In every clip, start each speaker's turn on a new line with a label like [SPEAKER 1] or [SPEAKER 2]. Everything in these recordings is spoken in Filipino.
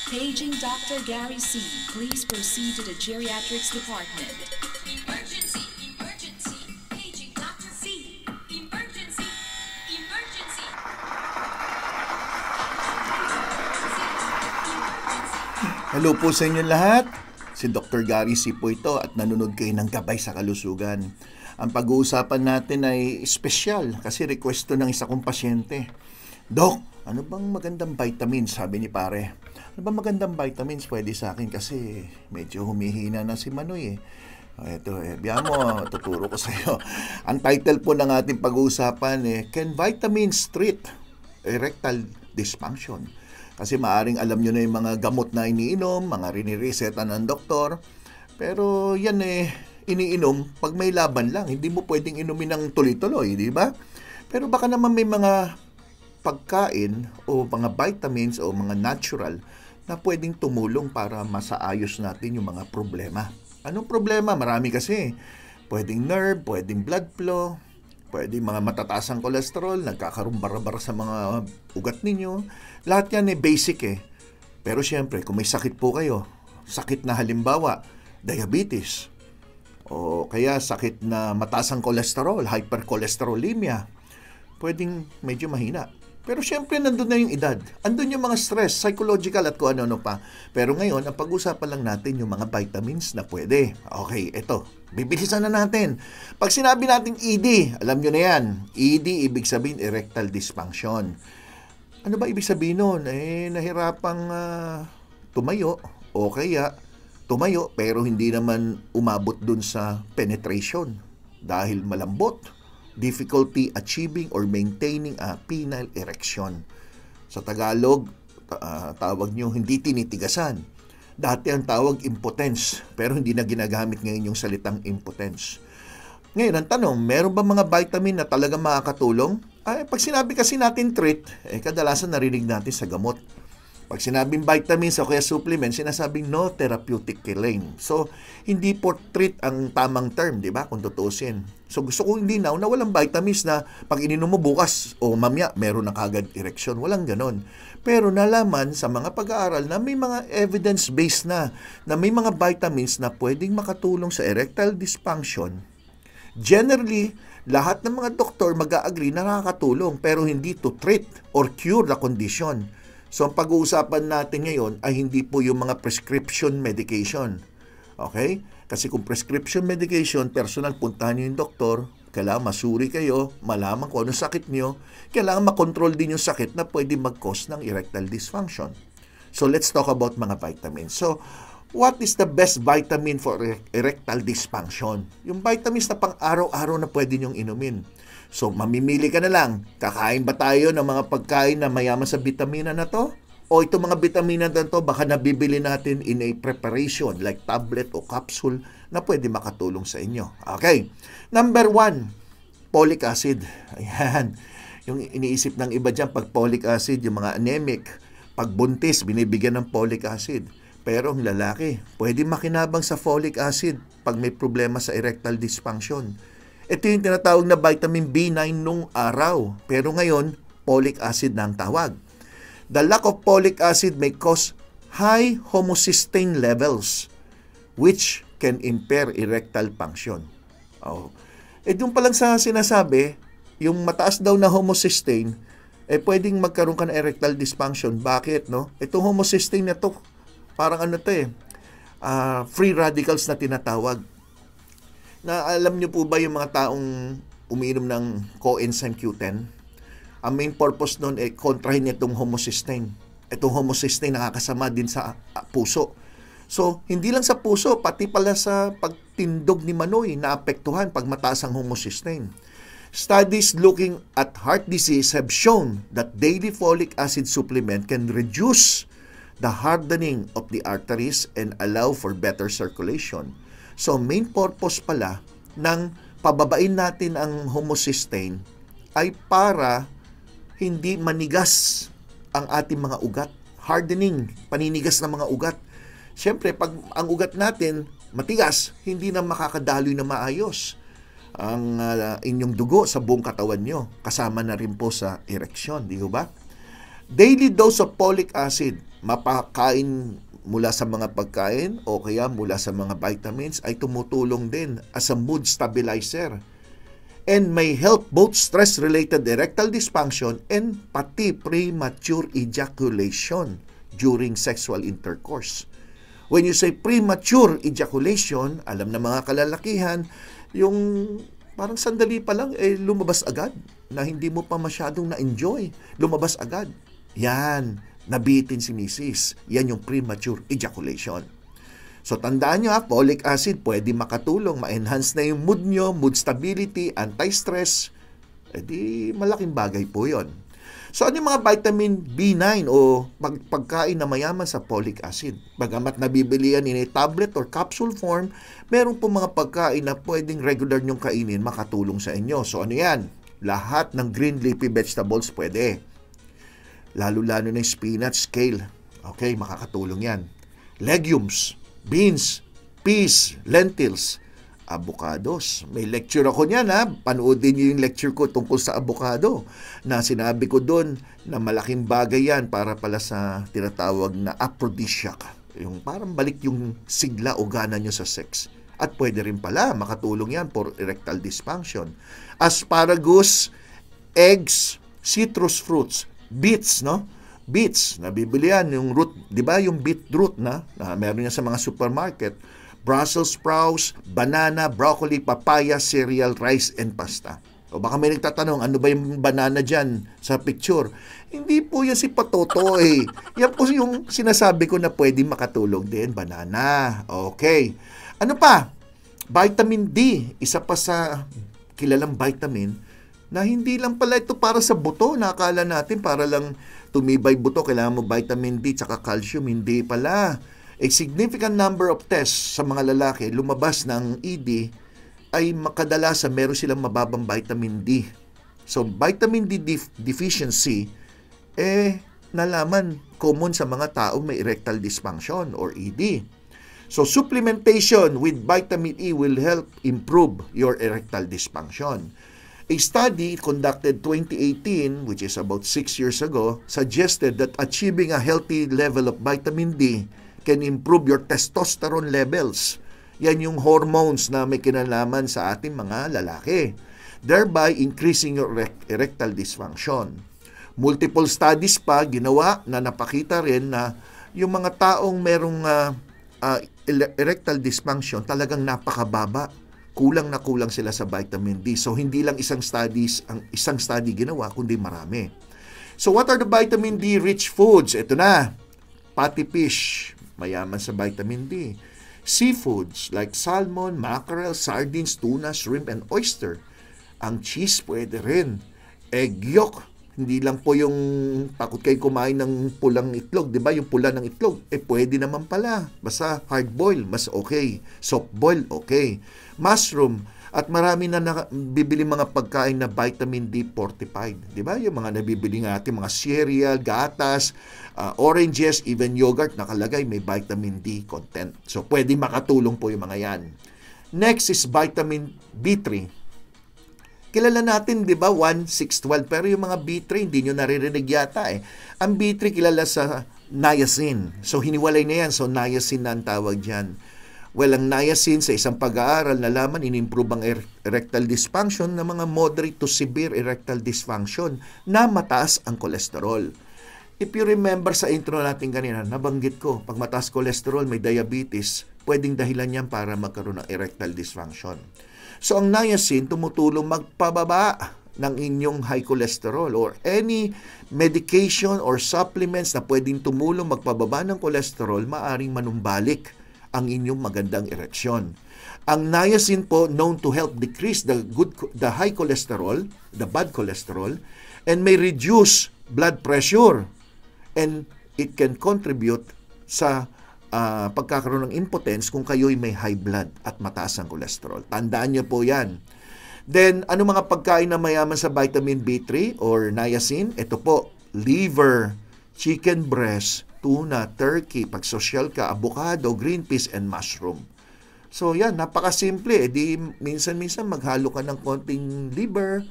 [SPEAKER 1] Paging Dr. Gary C. Please proceed to the geriatrics department.
[SPEAKER 2] Emergency! Emergency! Paging Dr. C! Emergency! Emergency!
[SPEAKER 3] Hello po sa inyo lahat. Si Dr. Gary C. po ito at nanonood kayo ng Gabay sa Kalusugan. Ang pag-uusapan natin ay espesyal kasi request to ng isa kong pasyente. Dok, ano bang magandang vitamins? Sabi ni pare. Ano bang magandang vitamins pwede sa akin kasi medyo humihina na si Manoy eh. Ito biya mo, tuturo ko sa iyo. Ang title po ng ating pag-uusapan Can Vitamins Treat Erectile Dysfunction? Kasi maaring alam nyo na yung mga gamot na iniinom, mga rinireseta ng doktor. Pero yan iniinom pag may laban lang. Hindi mo pwedeng inumin ng tuloy-tuloy, di ba? Pero baka naman may mga pagkain o mga vitamins o mga natural na pwedeng tumulong para masaayos natin yung mga problema. Anong problema? Marami kasi. Pwedeng nerve, pwedeng blood flow, pwedeng mga matataas ang kolesterol, nagkakaroon bara-bara sa mga ugat ninyo. Lahat yan basic Pero siyempre, kung may sakit po kayo, sakit na halimbawa, diabetes, o kaya sakit na mataas ang kolesterol, hypercholesterolemia, pwedeng medyo mahina. Pero siyempre, nandun na yung edad. Andun yung mga stress, psychological at kung ano-ano pa. Pero ngayon, ang pag-usapan lang natin yung mga vitamins na pwede. Okay, eto. Bibilisan na natin. Pag sinabi natin ED, alam nyo na yan. ED, ibig sabihin erectile dysfunction. Ano ba ibig sabihin nun? Nahirapang tumayo o kaya tumayo pero hindi naman umabot dun sa penetration dahil malambot. Difficulty achieving or maintaining a penile erection. Sa Tagalog, tawag nyo hindi tinitigasan. Dati ang tawag impotence, pero hindi na ginagamit ngayon yung salitang impotence. Ngayon, ang tanong, meron ba mga vitamin na talagang makakatulong? Pag sinabi kasi natin treat, kadalasan narinig natin sa gamot. Pag sinabing vitamins o kaya supplement, sinasabing no therapeutic claim. So, hindi po treat ang tamang term, di ba? Kung tutusin. So, gusto kong ilinaw na walang vitamins na pag ininom mo bukas o mamaya, meron na kagad ereksyon. Walang ganon. Pero nalaman sa mga pag-aaral na may mga evidence-based na may mga vitamins na pwedeng makatulong sa erectile dysfunction. Generally, lahat ng mga doktor mag-a-agree na nakakatulong pero hindi to treat or cure the condition. So, ang pag-uusapan natin ngayon ay hindi po yung mga prescription medication. Okay? Kasi kung prescription medication, personal, puntahan nyo yung doktor, kailangan masuri kayo, malaman kung anong sakit nyo, kailangan makontrol din yung sakit na pwede mag-cause ng erectile dysfunction. So, let's talk about mga vitamins. So, what is the best vitamin for erectile dysfunction? Yung vitamins na pang araw-araw na pwede nyong inumin. So, mamimili ka na lang. Kakain ba tayo ng mga pagkain na mayaman sa vitamina na to? O itong mga vitamina na to, baka nabibili natin in a preparation like tablet o capsule na pwede makatulong sa inyo. Okay. Number 1, folic acid. Ayan. Yung iniisip ng iba dyan, pag folic acid, yung mga anemic, pag buntis, binibigyan ng folic acid. Pero ang lalaki, pwede makinabang sa folic acid pag may problema sa erectile dysfunction. Ito yung tinatawag na vitamin B9 nung araw. Pero ngayon, folic acid na ang tawag. The lack of folic acid may cause high homocysteine levels which can impair erectile function. Doon pa lang sa sinasabi, yung mataas daw na homocysteine, pwedeng magkaroon ka ng erectile dysfunction. Bakit? No? Itong homocysteine na to, parang free radicals na tinatawag. Na alam niyo po ba yung mga taong umiinom ng coenzyme Q10? Ang main purpose nun kontrahin itong homocysteine. Itong homocysteine nakakasama din sa puso. So, hindi lang sa puso, pati pala sa pagtindog ni Manoy naapektuhan pag mataas ang homocysteine. Studies looking at heart disease have shown that daily folic acid supplement can reduce the hardening of the arteries and allow for better circulation. So, main purpose pala ng pababain natin ang homocysteine ay para hindi manigas ang ating mga ugat. Hardening, paninigas ng mga ugat. Siyempre, pag ang ugat natin matigas, hindi na makakadaloy na maayos ang inyong dugo sa buong katawan nyo. Kasama na rin po sa ereksyon, di ba? Daily dose of folic acid mapakain mula sa mga pagkain o kaya mula sa mga vitamins ay tumutulong din as a mood stabilizer and may help both stress-related erectile dysfunction and pati premature ejaculation during sexual intercourse. When you say premature ejaculation, alam na mga kalalakihan, yung parang sandali pa lang, lumabas agad na hindi mo pa masyadong na-enjoy. Lumabas agad. Yan, nabitin si misis. Yan yung premature ejaculation. So tandaan nyo folic acid pwede makatulong, ma-enhance na yung mood nyo, mood stability, anti-stress. Di malaking bagay po yon. So ano yung mga vitamin B9 o pagkain na mayaman sa folic acid? Bagamat nabibili yan in a tablet or capsule form, meron po mga pagkain na pwedeng regular nyong kainin makatulong sa inyo. So ano yan? Lahat ng green leafy vegetables pwede. Lalo-lalo na yung spinach, kale. Okay, makakatulong yan. Legumes, beans, peas, lentils, avocados. May lecture ako niyan Panoodin niyo yung lecture ko tungkol sa avocado na sinabi ko doon na malaking bagay yan para pala sa tinatawag na aphrodisiac. Yung parang balik yung sigla o gana nyo sa sex. At pwede rin pala makatulong yan for erectile dysfunction. Asparagus, eggs, citrus fruits, beets, no? Beets, nabibili yan, yung root, di ba yung beetroot na meron yan sa mga supermarket. Brussels sprouts, banana, broccoli, papaya, cereal, rice, and pasta. O baka may nagtatanong, ano ba yung banana dyan sa picture? Hindi po yan si Patoto Yan po yung sinasabi ko na pwede makatulong din, banana. Okay. Ano pa? Vitamin D, isa pa sa kilalang vitamin na hindi lang pala ito para sa buto. Nakakala natin para lang tumibay buto, kailangan mo vitamin D tsaka calcium. Hindi pala. A significant number of tests sa mga lalaki lumabas ng ED ay makadalasan meron silang mababang vitamin D. So, vitamin D deficiency, nalaman common sa mga tao may erectile dysfunction or ED. So, supplementation with vitamin E will help improve your erectile dysfunction. A study conducted 2018, which is about 6 years ago, suggested that achieving a healthy level of vitamin D can improve your testosterone levels. Yan yung hormones na may kinalaman sa ating mga lalaki, thereby increasing your erectile dysfunction. Multiple studies pa ginawa na napakita rin na yung mga taong merong erectile dysfunction talagang napakababa. Kulang na kulang sila sa vitamin D. So hindi lang isang study ginawa, kundi marami. So what are the vitamin D rich foods? Ito na. Fatty fish, mayaman sa vitamin D. Seafoods like salmon, mackerel, sardines, tuna, shrimp, and oyster. Ang cheese pwede rin. Egg yolk, hindi lang po yung takot kayo kumain ng pulang itlog, di ba? Yung pula ng itlog, pwede naman pala. Basta hard boil, mas okay. Soft boil, okay. Mushroom, at marami na bibili mga pagkain na vitamin D fortified. Di ba? Yung mga nabibili natin, mga cereal, gatas, oranges, even yogurt, nakalagay may vitamin D content. So, pwede makatulong po yung mga yan. Next is vitamin B3. Kilala natin, di ba, 1, 6, 12. Pero yung mga B3, hindi nyo naririnig yata Ang B3 kilala sa niacin. So, hiniwalay na yan. So, niacin na ang tawag dyan. Well, ang niacin sa isang pag-aaral nalaman in-improve ang erectile dysfunction ng mga moderate to severe erectile dysfunction na mataas ang kolesterol. If you remember sa intro natin kanina, nabanggit ko, pag mataas cholesterol, may diabetes, pwedeng dahilan yan para magkaroon ng erectile dysfunction. So, ang niacin tumutulong magpababa ng inyong high cholesterol or any medication or supplements na pwedeng tumulong magpababa ng cholesterol, maaring manumbalik ang inyong magandang ereksyon. Ang niacin po known to help decrease the high cholesterol, the bad cholesterol, and may reduce blood pressure. And it can contribute sa pagkakaroon ng impotence kung kayo'y may high blood at mataas ang cholesterol. Tandaan niyo po yan. Then, ano mga pagkain na mayaman sa vitamin B3 or niacin? Ito po, liver, chicken breast, tuna, turkey, pag social ka, avocado, green peas, and mushroom. So yan, napakasimple. Di minsan-minsan maghalo ka ng konting liver,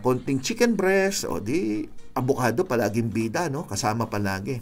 [SPEAKER 3] konting chicken breast, o di avocado palaging bida, no? Kasama palagi.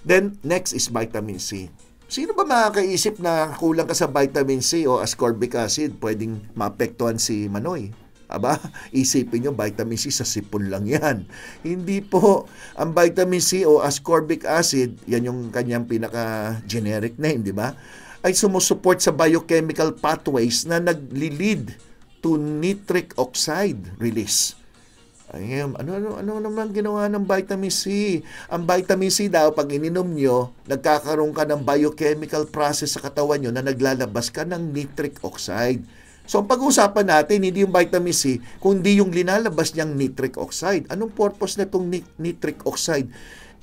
[SPEAKER 3] Then, next is vitamin C. Sino ba makakaisip na kulang ka sa vitamin C o ascorbic acid, pwedeng maapektuhan si Manoy? Aba, isipin nyo, vitamin C sa sipon lang yan. Hindi po. Ang vitamin C o ascorbic acid, yan yung kanyang pinaka-generic name, di ba? Ay sumusupport sa biochemical pathways na nagli-lead to nitric oxide release. Ay, ano naman ginawa ng vitamin C? Ang vitamin C daw, pag ininom nyo, nagkakaroon ka ng biochemical process sa katawan nyo na naglalabas ka ng nitric oxide. So, ang pag-uusapan natin, hindi yung vitamin C, kundi yung linalabas niyang nitric oxide. Anong purpose na itong nitric oxide?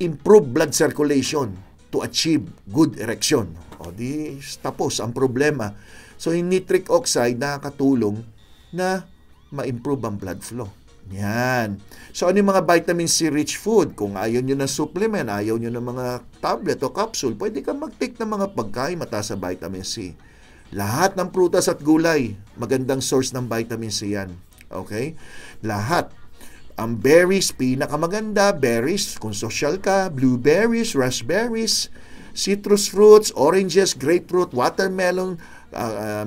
[SPEAKER 3] Improve blood circulation to achieve good erection. O di, tapos ang problema. So, yung nitric oxide nakakatulong na ma-improve ang blood flow. Yan. So, ano yung mga vitamin C rich food? Kung ayaw nyo ng supplement, ayaw nyo ng mga tablet o capsule, pwede kang mag-take ng mga pagkain mataas sa vitamin C. Lahat ng prutas at gulay, magandang source ng vitamin C yan. Okay? Lahat. Ang berries, pinakamaganda. Berries, kung social ka, blueberries, raspberries, citrus fruits, oranges, grapefruit, watermelon,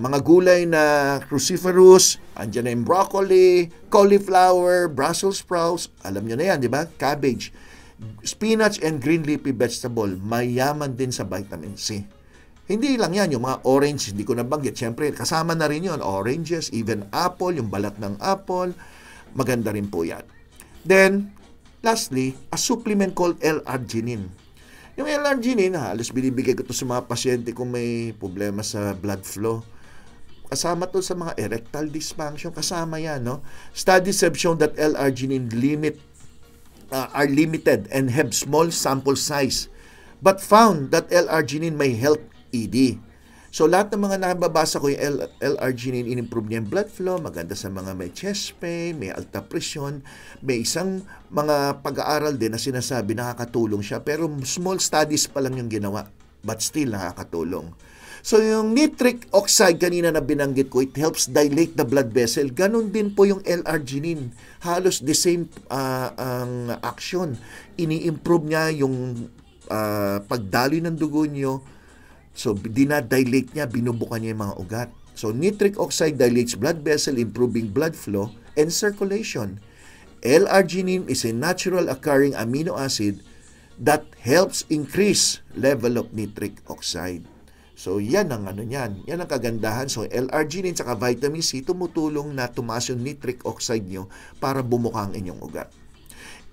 [SPEAKER 3] mga gulay na cruciferous, andyan na yung broccoli, cauliflower, Brussels sprouts, alam nyo na yan, di ba? Cabbage, spinach and green leafy vegetable, mayaman din sa vitamin C. Hindi lang yan, yung mga orange, hindi ko nabanggit, syempre kasama na rin yun, oranges, even apple, yung balat ng apple, maganda rin po yan. Then, lastly, a supplement called L-arginine. Yung L-arginine, halos binibigay ko ito sa mga pasyente kung may problema sa blood flow. Kasama to sa mga erectile dysfunction, kasama yan, no? Studies have shown that L-arginine are limited and have small sample size, but found that L-arginine may help ED. So, lahat ng mga nababasa ko yung L-arginine, in-improve niya yung blood flow, maganda sa mga may chest pain, may alta presyon, may isang mga pag-aaral din na sinasabi nakakatulong siya, pero small studies pa lang yung ginawa, but still nakakatulong. So, yung nitric oxide kanina na binanggit ko, it helps dilate the blood vessel. Ganon din po yung L-arginine. Halos the same ang action. Ini-improve niya yung pagdaloy ng dugo nyo. So, dinadilate niya, binubukan niya yung mga ugat. So, nitric oxide dilates blood vessel, improving blood flow and circulation. L-arginine is a natural occurring amino acid that helps increase level of nitric oxide. So, yan ang ano niyan. Yan ang kagandahan. So, L-arginine saka vitamin C tumutulong na tumaas yung nitric oxide nyo para bumuka ang inyong ugat.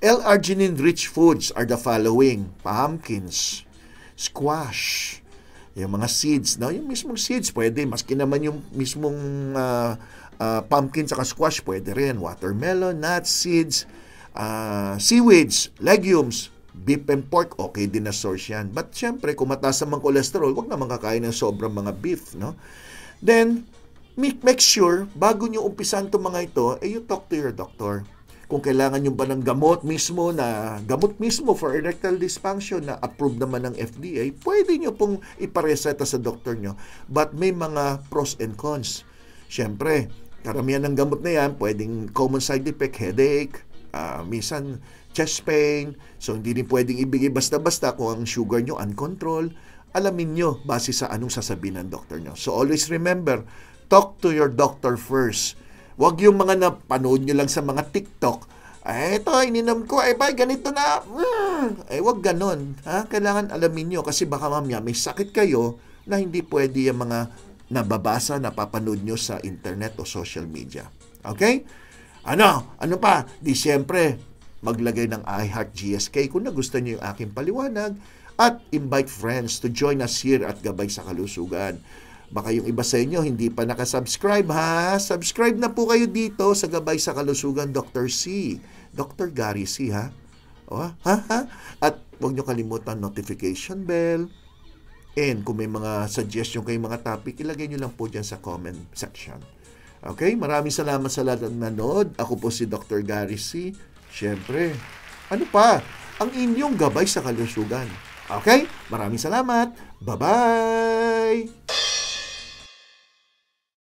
[SPEAKER 3] L-arginine-rich foods are the following: pumpkins, squash, yung mga seeds, no? Yung mismong seeds, pwede. Maski naman yung mismong pumpkin saka squash, pwede rin. Watermelon, nuts, seeds, seaweeds, legumes, beef and pork, okay din na source yan. But syempre, kung mataas ang cholesterol, wag naman kakain ng sobrang mga beef, no? Then, make sure, bago nyo umpisan itong mga ito, you talk to your doctor. Kung kailangan nyo ba ng gamot mismo for erectile dysfunction na approved naman ng FDA, pwede nyo pong ipareseta sa doktor nyo. But may mga pros and cons. Siyempre, karamihan ng gamot na yan, pwedeng common side effect, headache, minsan chest pain. So, hindi din pwedeng ibigay basta-basta kung ang sugar nyo uncontrolled. Alamin nyo base sa anong sasabihin ng doktor nyo. So, always remember, talk to your doctor first. Huwag yung mga napanood nyo lang sa mga TikTok. Ito, ininom ko. Ganito na. Huwag ganon. Ha? Kailangan alamin nyo kasi baka mamaya may sakit kayo na hindi pwede yung mga nababasa, napapanood nyo sa internet o social media. Okay? Ano pa? Di siyempre, maglagay ng iHeart GSK kung nagustuhan nyo yung aking paliwanag at invite friends to join us here at Gabay sa Kalusugan. Baka yung iba sa inyo hindi pa nakasubscribe, ha? Subscribe na po kayo dito sa Gabay sa Kalusugan, Dr. C. Dr. Gary C, ha? At huwag nyo kalimutan notification bell. And kung may mga suggestion kayong mga topic, ilagay nyo lang po dyan sa comment section. Okay? Maraming salamat sa lahat ng nanood. Ako po si Dr. Gary C. Siyempre, ano pa? Ang inyong Gabay sa Kalusugan. Okay? Maraming salamat. Bye-bye!